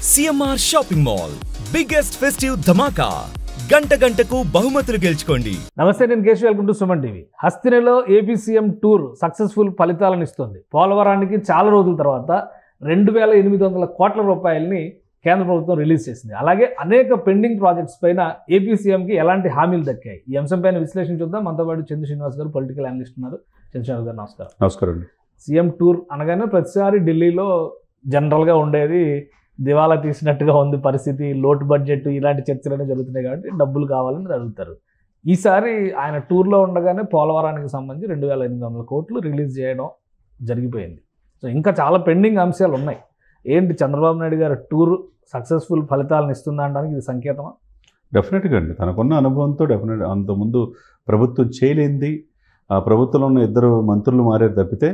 CMR shopping mall biggest festive ధమాకా గంటకు బహుమతులు గెలుచుకోండి. నమస్తే, నేను Keshav. Welcome to Suman TV. హస్తినలో ఏపీ సీఎం టూర్ సక్సెస్ఫుల్ ఫలితాలను ఇస్తుంది. పోలవరానికి చాలా రోజుల తర్వాత 2800 కోట్ల రూపాయలని కేంద్ర ప్రభుత్వం రిలీజ్ చేసింది. అలాగే అనేక పెండింగ్ ప్రాజెక్ట్స్ పైన ఏపీ సీఎంకి ఎలాంటి హామీలు దక్కాయి, ఈ అంశం పైన విశ్లేషణ చూద్దాం. మనతో పాటు చంద్ర శ్రీనివాస్ గారు, పొలిటికల్ అనలిస్ట్ ఉన్నారు. చంద్ర శ్రీనివాస్ గారు నమస్కారం. నమస్కారం అండి. సీఎం టూర్ అనగానే ప్రతిసారి ఢిల్లీలో జనరల్గా ఉండేది దివాలా తీసినట్టుగా ఉంది పరిస్థితి, లోటు బడ్జెట్, ఇలాంటి చర్చలనే జరుగుతున్నాయి కాబట్టి డబ్బులు కావాలని అడుగుతారు. ఈసారి ఆయన టూర్లో ఉండగానే పోలవరానికి సంబంధించి 2800 కోట్లు రిలీజ్ చేయడం జరిగిపోయింది. సో ఇంకా చాలా పెండింగ్ అంశాలు ఉన్నాయి. ఏంటి చంద్రబాబు నాయుడు గారు టూర్ సక్సెస్ఫుల్ ఫలితాలను ఇస్తుందా అనడానికి ఇది సంకేతమా? డెఫినెట్గా అండి. తనకున్న అనుభవంతో డెఫినెట్ అంతకుముందు ప్రభుత్వం చేయలేంది. ఆ ప్రభుత్వంలో ఉన్న 2 మంత్రులు మారారు తప్పితే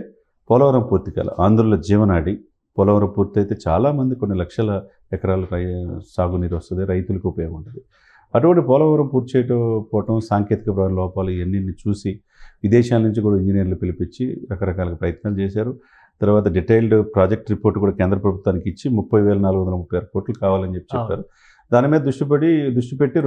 పోలవరం పూర్తి కాల. ఆంధ్రుల జీవనాడి పోలవరం పూర్తి అయితే చాలామంది కొన్ని లక్షల ఎకరాల సాగునీరు వస్తుంది, రైతులకు ఉపయోగం ఉంటుంది. అటువంటి పోలవరం పూర్తి చేయకపోవటం, సాంకేతిక లోపాలు ఇవన్నీ చూసి విదేశాల నుంచి కూడా ఇంజనీర్లు పిలిపించి రకరకాల ప్రయత్నాలు చేశారు. తర్వాత డీటెయిల్డ్ ప్రాజెక్ట్ రిపోర్ట్ కూడా కేంద్ర ప్రభుత్వానికి ఇచ్చి 30,436 కోట్లు కావాలని చెప్పారు. దాని మీద దృష్టి పెట్టి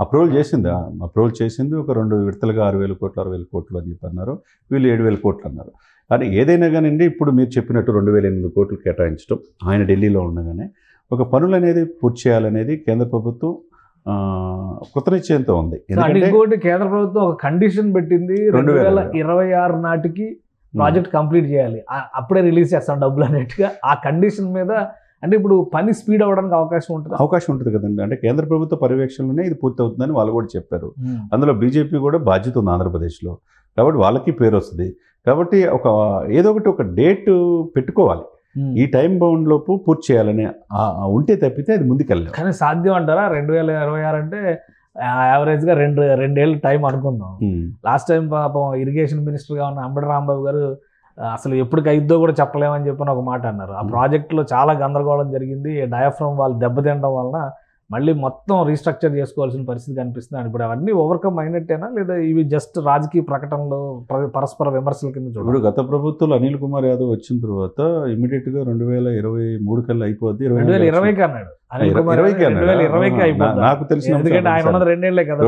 అప్రూవల్ చేసింది. ఒక 2 విడతలుగా 6,000 కోట్లు 6,000 కోట్లు అని చెప్పి అన్నారు. వీళ్ళు 7,000 కోట్లు అన్నారు. కానీ ఏదైనా కానివ్వండి, ఇప్పుడు మీరు చెప్పినట్టు 2,800 కోట్లు కేటాయించడం, ఆయన ఢిల్లీలో ఉండగానే ఒక పనులు అనేది పూర్తి చేయాలనేది కేంద్ర ప్రభుత్వం కృతనిశ్చయంతో ఉంది. ఇంకోటి కేంద్ర ప్రభుత్వం ఒక కండిషన్ పెట్టింది, 2026 నాటికి ప్రాజెక్ట్ కంప్లీట్ చేయాలి, అప్పుడే రిలీజ్ చేస్తాం డబ్బులు అన్నట్టుగా. ఆ కండిషన్ మీద అంటే ఇప్పుడు పని స్పీడ్ అవ్వడానికి అవకాశం ఉంటుంది కదండి. అంటే కేంద్ర ప్రభుత్వ పర్యవేక్షణలోనే ఇది పూర్తి అవుతుందని వాళ్ళు కూడా చెప్పారు. అందులో బీజేపీ కూడా బాధ్యత ఉంది ఆంధ్రప్రదేశ్లో, కాబట్టి వాళ్ళకి పేరు వస్తుంది. కాబట్టి ఏదో ఒక డేట్ పెట్టుకోవాలి, ఈ టైం బౌండ్ లోపు పూర్తి చేయాలని ఉంటే తప్పితే అది ముందుకెళ్ళాలి. కానీ సాధ్యం అంటారా? 2026 అంటే యావరేజ్గా 2 ఏళ్ళ టైం అనుకుందాం. లాస్ట్ టైం పాపం ఇరిగేషన్ మినిస్టర్గా ఉన్న అంబటి రాంబాబు గారు అసలు ఎప్పటికి అయిద్దో కూడా చెప్పలేమని చెప్పని ఒక మాట అన్నారు. ఆ ప్రాజెక్టులో చాలా గందరగోళం జరిగింది. డయాఫ్రమ్ వాళ్ళు దెబ్బతినడం వలన మళ్ళీ మొత్తం రీస్ట్రక్చర్ చేసుకోవాల్సిన పరిస్థితి కనిపిస్తుంది. ఇప్పుడు అవన్నీ ఓవర్కమ్ అయినట్టేనా, లేదా ఇవి జస్ట్ రాజకీయ ప్రకటనలు, పరస్పర విమర్శల కింద చూడండి? ఇప్పుడు గత ప్రభుత్వంలో అనిల్ కుమార్ యాదవ్ వచ్చిన తర్వాత ఇమీడియట్గా 2023 కల్లా అయిపోద్ది. 2020కి అన్నాడు, 2020కి అయిపోయింది నాకు తెలిసి. ఎందుకంటే ఆయన ఉన్నది 2 ఏళ్లే కదా,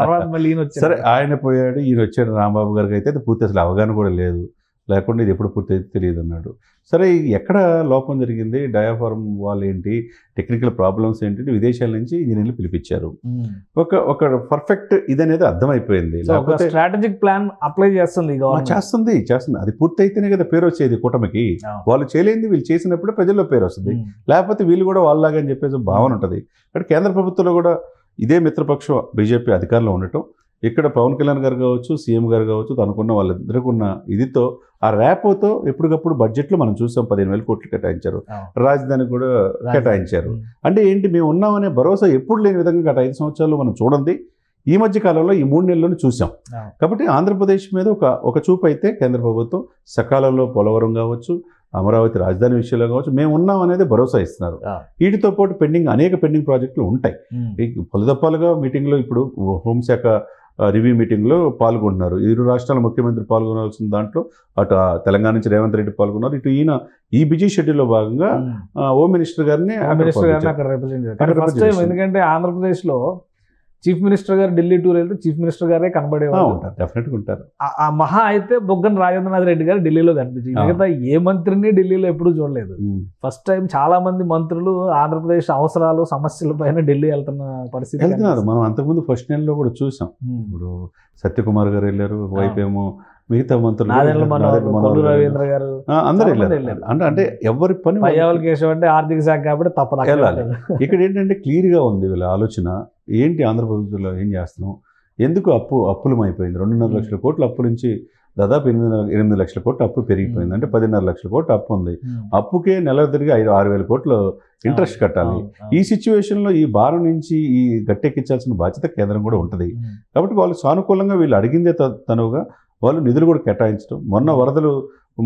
తర్వాత మళ్ళీ ఈయన వచ్చారు. సరే, ఆయన పోయాడు, ఈయన వచ్చాడు. రాంబాబు గారికి అయితే అది పూర్తి అసలు అవగాహన కూడా లేదు, లేకుండా ఇది ఎప్పుడు పూర్తి అయితే తెలియదు అన్నాడు. సరే, ఎక్కడ లోపం జరిగింది, డయాఫార్మ్ వాల్ ఏంటి, టెక్నికల్ ప్రాబ్లమ్స్ ఏంటి, విదేశాల నుంచి ఇంజనీర్లు పిలిపించారు. ఒక పర్ఫెక్ట్ ఇదనేది అర్థమైపోయింది. స్ట్రాటజిక్ ప్లాన్ అప్లై చేస్తుంది. అది పూర్తి అయితేనే కదా పేరు వచ్చేది కూటమికి. వాళ్ళు చేయలేంది వీళ్ళు చేసినప్పుడే ప్రజల్లో పేరు వస్తుంది. లేకపోతే వీళ్ళు కూడా వాళ్ళలాగా అని చెప్పేసి భావన ఉంటుంది. ఇక్కడ కేంద్ర ప్రభుత్వంలో కూడా ఇదే మిత్రపక్షం బీజేపీ అధికారంలో ఉండటం, ఇక్కడ పవన్ కళ్యాణ్ గారు కావచ్చు, సీఎం గారు కావచ్చు, తనకున్న వాళ్ళిద్దరికున్న ఇదితో, ఆ ర్యాపోతో ఎప్పటికప్పుడు బడ్జెట్లో మనం చూసాం 15,000 కోట్లు కేటాయించారు, రాజధాని కూడా కేటాయించారు. అంటే ఏంటి, మేము ఉన్నామనే భరోసా ఎప్పుడు లేని విధంగా గత 5 సంవత్సరాలు మనం చూడండి. ఈ మధ్య కాలంలో ఈ 3 నెలల్లోనే చూసాం. కాబట్టి ఆంధ్రప్రదేశ్ మీద ఒక చూపు అయితే కేంద్ర ప్రభుత్వం సకాలంలో పోలవరం కావచ్చు, అమరావతి రాజధాని విషయంలో కావచ్చు, మేము ఉన్నాం అనేది భరోసా ఇస్తున్నారు. వీటితో పాటు అనేక పెండింగ్ ప్రాజెక్టులు ఉంటాయి. పలుదప్పాలుగా మీటింగ్లో ఇప్పుడు హోంశాఖ రివ్యూ మీటింగ్లో పాల్గొంటున్నారు. 2 రాష్ట్రాల ముఖ్యమంత్రి పాల్గొనాల్సిన దాంట్లో అటు తెలంగాణ నుంచి రేవంత్ రెడ్డి పాల్గొన్నారు, ఇటు ఈయన ఈ బిజీ షెడ్యూల్లో భాగంగా హోమ్ మినిస్టర్ గారిని అక్కడ రిప్రజెంట్. ఎందుకంటే ఆంధ్రప్రదేశ్లో చీఫ్ మినిస్టర్ గారు ఢిల్లీ టూర్ వెళ్తే చీఫ్ మినిస్టర్ గారే కనబడేవారు, డెఫినెట్గా ఉంటారు. ఆ మహా అయితే బొగ్గన రాజేంద్రనాథ్ రెడ్డి గారు ఢిల్లీలో కనిపించింది. మిగతా ఏ మంత్రిని ఢిల్లీలో ఎప్పుడూ చూడలేదు. ఫస్ట్ టైం చాలా మంది మంత్రులు ఆంధ్రప్రదేశ్ అవసరాలు, సమస్యల పైన ఢిల్లీ వెళ్తున్న పరిస్థితి వెళ్తున్నారు. మనం అంతకుముందు ఫస్ట్ నెలలో కూడా చూసాం. ఇప్పుడు సత్యకుమార్ గారు వెళ్ళారు, వైపేమో మిగతా మంత్రులు, రవీంద్ర గారు అందరూ వెళ్ళారు. అంటే ఎవరి పని కేశవ్ అంటే ఆర్థిక శాఖ కాబట్టి తప్పదు వెళ్ళాలి. ఇక్కడ ఏంటంటే క్లియర్గా ఉంది వీళ్ళ ఆలోచన ఏంటి, ఆంధ్రప్రదేశ్లో ఏం చేస్తున్నాం, ఎందుకు అప్పులమైపోయింది. 2.5 లక్షల కోట్ల అప్పు నుంచి దాదాపు 8 లక్షల కోట్ల అప్పు పెరిగిపోయింది. అంటే 10.5 లక్షల కోట్ల అప్పు ఉంది. అప్పుకే నెల తిరిగి 6,000 కోట్లు ఇంట్రెస్ట్ కట్టాలి. ఈ సిచ్యువేషన్లో ఈ భారం నుంచి ఈ గట్టెక్కించాల్సిన బాధ్యత కేంద్రం కూడా ఉంటుంది. కాబట్టి వాళ్ళు సానుకూలంగా వీళ్ళు అడిగిందే తనువుగా వాళ్ళు నిధులు కూడా కేటాయించడం. మొన్న వరదలు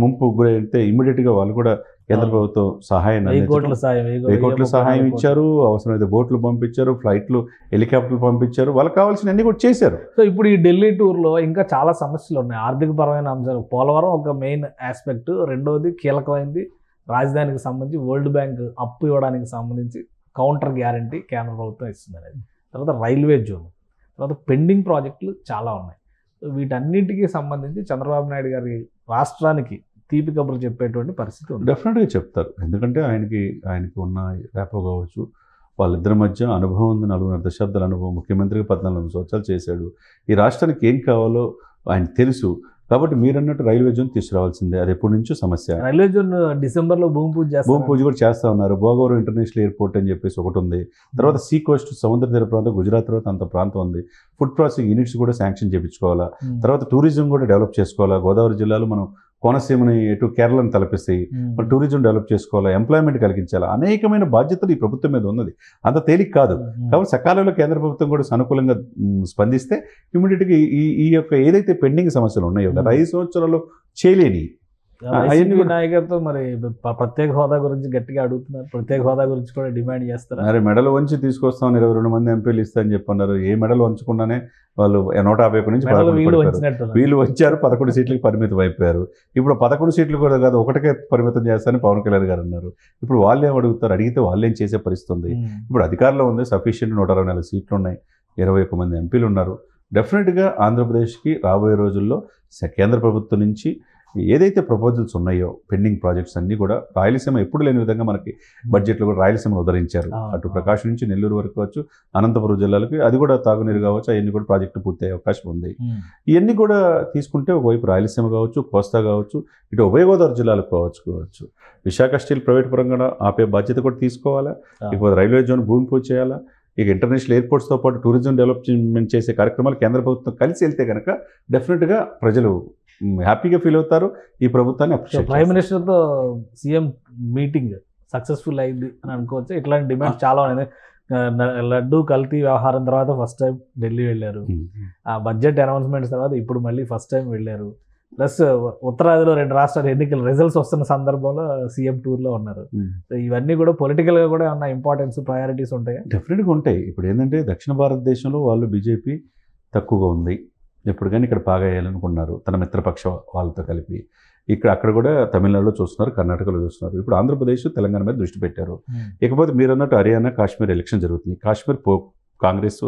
ముంపు గురైతే ఇమ్మీడియట్గా వాళ్ళు కూడా కేంద్ర ప్రభుత్వం సహాయం 1,000 కోట్ల సహాయం ఇచ్చారు. అవసరమైతే బోట్లు పంపించారు, ఫ్లైట్లు, హెలికాప్టర్లు పంపించారు. వాళ్ళకి కావాల్సిన అన్ని కూడా చేశారు. సో ఇప్పుడు ఈ ఢిల్లీ టూర్లో ఇంకా చాలా సమస్యలు ఉన్నాయి, ఆర్థిక పరమైన అంశాలు. పోలవరం ఒక మెయిన్ ఆస్పెక్ట్, రెండవది కీలకమైంది రాజధానికి సంబంధించి వరల్డ్ బ్యాంక్ అప్పు ఇవ్వడానికి సంబంధించి కౌంటర్ గ్యారంటీ కేంద్ర ప్రభుత్వం ఇస్తుంది అనేది. తర్వాత రైల్వే జోన్, తర్వాత పెండింగ్ ప్రాజెక్టులు చాలా ఉన్నాయి. సో వీటన్నిటికీ సంబంధించి చంద్రబాబు నాయుడు గారి రాష్ట్రానికి తీపి కబుర్లు చెప్పేటువంటి పరిస్థితి ఉంది. డెఫినెట్గా చెప్తారు, ఎందుకంటే ఆయనకి ఉన్న ర్యాపో కావచ్చు, వాళ్ళిద్దరి మధ్య అనుభవం ఉంది, 4.5 దశాబ్దాల అనుభవం. ముఖ్యమంత్రిగా 14 సంవత్సరాలు చేశాడు. ఈ రాష్ట్రానికి ఏం కావాలో ఆయన తెలుసు. కాబట్టి మీరు అన్నట్టు రైల్వే జోన్ తీసుకురావాల్సిందే, అది ఎప్పటి నుంచో సమస్య. రైల్వే జోన్ డిసెంబర్లో భూమి పూజ కూడా చేస్తా ఉన్నారు. భోగవరం ఇంటర్నేషనల్ ఎయిర్పోర్ట్ అని చెప్పేసి ఒకటి ఉంది. తర్వాత సీ కోస్ట్ సముద్ర తీర ప్రాంతం, గుజరాత్ తర్వాత అంత ప్రాంతం ఉంది. ఫుడ్ ప్రాసెసింగ్ యూనిట్స్ కూడా శాంక్షన్ చేయించుకోవాలా. తర్వాత టూరిజం కూడా డెవలప్ చేసుకోవాలా. గోదావరి జిల్లాలో మనం కోనసీమని ఎటు కేరళను తలపిస్తాయి, మన టూరిజం డెవలప్ చేసుకోవాలా, ఎంప్లాయ్మెంట్ కలిగించాలా, అనేకమైన బాధ్యతలు ఈ ప్రభుత్వం మీద ఉన్నది. అంత తేలిక కాదు. కాబట్టి సకాలంలో కేంద్ర ప్రభుత్వం కూడా సానుకూలంగా స్పందిస్తే ఇమీడియట్గా ఈ యొక్క ఏదైతే పెండింగ్ సమస్యలు ఉన్నాయో గత 5 సంవత్సరాల్లో చేయలేని నాయకత్వం మరి ప్రత్యేక హోదా గురించి గట్టిగా అడుగుతున్నారు. ప్రత్యేక హోదా గురించి కూడా డిమాండ్ చేస్తారు. మరి మెడల్ వంచి తీసుకొస్తామని 22 మంది ఎంపీలు ఇస్తారని చెప్పన్నారు. ఏ మెడల్ వంచకుండానే వాళ్ళు 151 నుంచి 11 వీళ్ళు వచ్చారు. 11 సీట్లకు పరిమితం అయిపోయారు. ఇప్పుడు 11 సీట్లు కూడా కాదు, ఒకటికే పరిమితం చేస్తారని పవన్ కళ్యాణ్ గారు అన్నారు. ఇప్పుడు వాళ్ళు ఏం అడుగుతారు, అడిగితే వాళ్ళేం చేసే పరిస్థితి ఉంది. ఇప్పుడు అధికారంలో ఉంది, సఫిషియెంట్ 164 సీట్లు ఉన్నాయి, 21 మంది ఎంపీలు ఉన్నారు. డెఫినెట్గా ఆంధ్రప్రదేశ్కి రాబోయే రోజుల్లో కేంద్ర ప్రభుత్వం నుంచి ఏదైతే ప్రపోజల్స్ ఉన్నాయో పెండింగ్ ప్రాజెక్ట్స్ అన్నీ కూడా రాయలసీమ ఎప్పుడు లేని విధంగా మనకి బడ్జెట్లో కూడా రాయలసీమను ఉదరించారు. అటు ప్రకాశం నుంచి నెల్లూరు వరకు కావచ్చు, అనంతపురం జిల్లాలకి అది కూడా తాగునీరు కావచ్చు, అవన్నీ కూడా ప్రాజెక్టు పూర్తయ్యే అవకాశం ఉంది. ఇవన్నీ కూడా తీసుకుంటే ఒకవైపు రాయలసీమ కావచ్చు, కోస్తా కావచ్చు, ఇటు ఉభయ గోదావరి జిల్లాలకు కావచ్చు. విశాఖ స్టీల్ ప్రైవేట్ పరంగా ఆపే బాధ్యత కూడా తీసుకోవాలా. ఇకపోతే రైల్వే జోన్ భూమి పూజ చేయాలా. ఇక ఇంటర్నేషనల్ ఎయిర్పోర్ట్స్తో పాటు టూరిజం డెవలప్మెంట్ చేసే కార్యక్రమాలు కేంద్ర ప్రభుత్వం కలిసి వెళ్తే కనుక డెఫినెట్గా ప్రజలు హ్యాపీగా ఫీల్ అవుతారు. ఈ ప్రభుత్వాన్ని అప్రిషియేట్. ప్రైమ్ మినిస్టర్తో సీఎం మీటింగ్ సక్సెస్ఫుల్ అయింది అని అనుకోవచ్చు. ఇట్లాంటి డిమాండ్స్ చాలా ఉన్నాయి. లడ్డూ కల్తీ వ్యవహారం తర్వాత ఫస్ట్ టైం ఢిల్లీ వెళ్ళారు. ఆ బడ్జెట్ అనౌన్స్మెంట్స్ తర్వాత ఇప్పుడు మళ్ళీ ఫస్ట్ టైం వెళ్ళారు. ప్లస్ ఉత్తరాదిలో 2 రాష్ట్రాల ఎన్నికల రిజల్ట్స్ వస్తున్న సందర్భంలో సీఎం టూర్లో ఉన్నారు. ఇవన్నీ కూడా పొలిటికల్గా కూడా ఉన్న ఇంపార్టెన్స్, ప్రయారిటీస్ ఉంటాయి. డెఫినెట్గా ఉంటాయి. ఇప్పుడు ఏంటంటే దక్షిణ భారతదేశంలో వాళ్ళు బీజేపీ తక్కువగా ఉంది. ఎప్పుడు కానీ ఇక్కడ బాగా వేయాలనుకున్నారు తన మిత్రపక్ష వాళ్ళతో కలిపి. అక్కడ కూడా తమిళనాడులో చూస్తున్నారు, కర్ణాటకలో చూస్తున్నారు. ఇప్పుడు ఆంధ్రప్రదేశ్, తెలంగాణ మీద దృష్టి పెట్టారు. ఇకపోతే మీరు అన్నట్టు హర్యానా, కాశ్మీర్ ఎలక్షన్ జరుగుతుంది. కాశ్మీర్ కాంగ్రెస్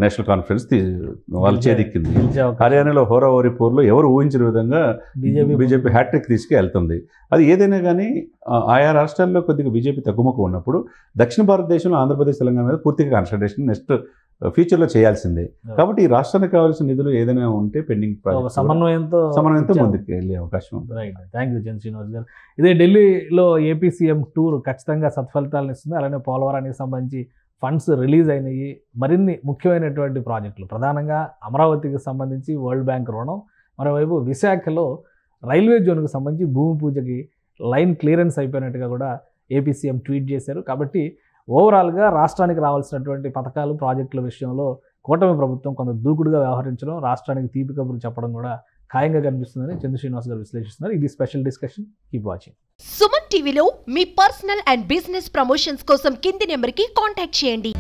నేషనల్ కాన్ఫరెన్స్ వాళ్ళు చేదిక్కింది. హర్యానాలో హోరావోరిపూర్లో ఎవరు ఊహించిన విధంగా బీజేపీ హ్యాట్రిక్ తీసుకు వెళ్తుంది. అది ఏదైనా కానీ ఆయా రాష్ట్రాల్లో కొద్దిగా బీజేపీ తగ్గుముఖం ఉన్నప్పుడు దక్షిణ భారతదేశంలో ఆంధ్రప్రదేశ్, తెలంగాణ మీద పూర్తిగా కాన్సన్ట్రేషన్ నెక్స్ట్ ఫ్యూచర్లో చేయాల్సిందే. కాబట్టి ఈ రాష్ట్రానికి కావాల్సిన నిధులు ఏదైనా ఉంటే పెండింగ్ సమన్వయంతో ముందుకు వెళ్ళే అవకాశం ఉంది. రైట్, థ్యాంక్ యూ చంద్ర శ్రీనివాస్ గారు. ఇదే ఢిల్లీలో ఏపీ సీఎం టూర్ ఖచ్చితంగా సత్ఫలితాలను ఇస్తుంది. అలానే పోలవరానికి సంబంధించి ఫండ్స్ రిలీజ్ అయినాయి. మరిన్ని ముఖ్యమైనటువంటి ప్రాజెక్టులు, ప్రధానంగా అమరావతికి సంబంధించి వరల్డ్ బ్యాంక్ రుణం, మరోవైపు విశాఖలో రైల్వే జోన్కి సంబంధించి భూమి పూజకి లైన్ క్లియరెన్స్ అయిపోయినట్టుగా కూడా ఏపీ సీఎం ట్వీట్ చేశారు. కాబట్టి ఓవరాల్గా రాష్ట్రానికి రావాల్సినటువంటి పథకాలు, ప్రాజెక్టుల విషయంలో కూటమి ప్రభుత్వం కొంత దూకుడుగా వ్యవహరించడం, రాష్ట్రానికి తీపి కబుర్లు చెప్పడం కూడా ఖాయంగా కనిపిస్తుందని చంద్ర శ్రీనివాస్ గారు విశ్లేషిస్తున్నారు. ఇది special discussion. Keep watching. Suman టీవీలో మీ పర్సనల్ అండ్ బిజినెస్ ప్రమోషన్స్ కోసం కింది నెంబర్కి కాంటాక్ట్ చేయండి.